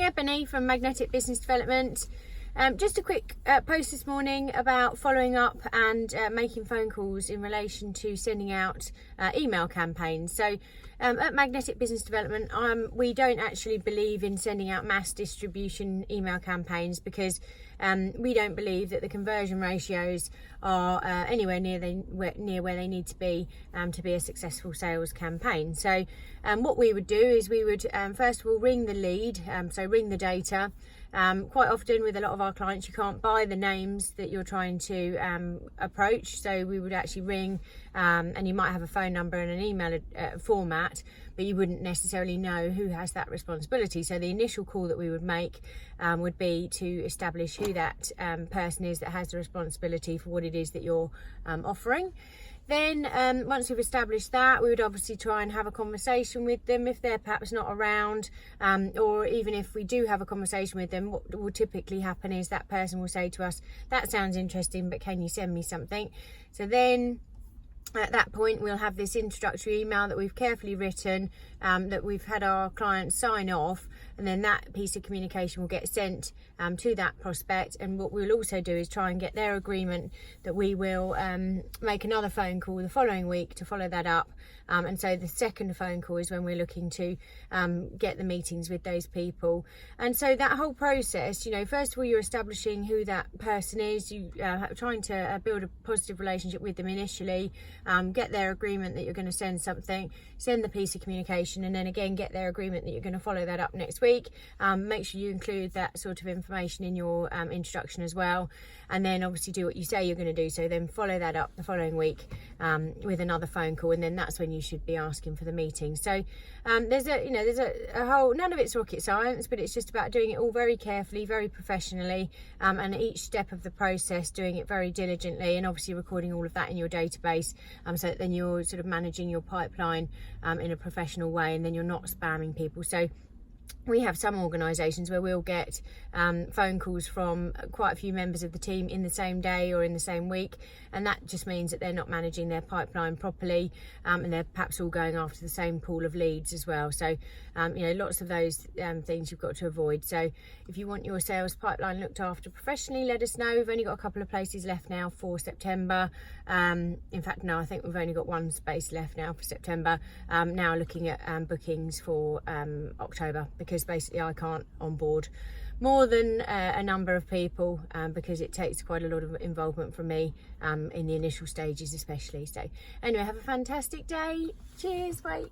Morning, Ebony from Magnetic Business Development. Just a quick post this morning about following up and making phone calls in relation to sending out email campaigns. So at Magnetic Business Development, we don't actually believe in sending out mass distribution email campaigns because we don't believe that the conversion ratios are anywhere near where they need to be a successful sales campaign. So what we would do is we would first of all ring the lead, so ring the data. Quite often with a lot of our clients, you can't buy the names that you're trying to approach, so we would actually ring and you might have a phone number and an email format, but you wouldn't necessarily know who has that responsibility. So the initial call that we would make would be to establish who that person is that has the responsibility for what it is that you're offering. Then once we've established that, we would obviously try and have a conversation with them if they're perhaps not around, or even if we do have a conversation with them, what will typically happen is that person will say to us, that sounds interesting, but can you send me something? So then at that point we'll have this introductory email that we've carefully written, that we've had our clients sign off, and then that piece of communication will get sent to that prospect. And what we'll also do is try and get their agreement that we will make another phone call the following week to follow that up. And so the second phone call is when we're looking to get the meetings with those people. And so that whole process, you know, first of all, you're establishing who that person is, you trying to build a positive relationship with them initially, get their agreement that you're going to send something, send the piece of communication, and then again get their agreement that you're going to follow that up next week. Make sure you include that sort of information in your introduction as well, and then obviously do what you say you're going to do. So then follow that up the following week with another phone call, and then that's when you should be asking for the meeting. So there's a whole, none of it's rocket science, but it's just about doing it all very carefully, very professionally, and each step of the process doing it very diligently, and obviously recording all of that in your database, so that then you're sort of managing your pipeline in a professional way, and then you're not spamming people. So we have some organisations where we'll get phone calls from quite a few members of the team in the same day or in the same week, and that just means that they're not managing their pipeline properly, and they're perhaps all going after the same pool of leads as well. So lots of those things you've got to avoid. So if you want your sales pipeline looked after professionally, let us know. We've only got a couple of places left now for September. In fact, no, I think we've only got one space left now for September. Now looking at bookings for October, because basically I can't onboard more than a number of people, because it takes quite a lot of involvement from me in the initial stages especially. So anyway, have a fantastic day. Cheers, bye.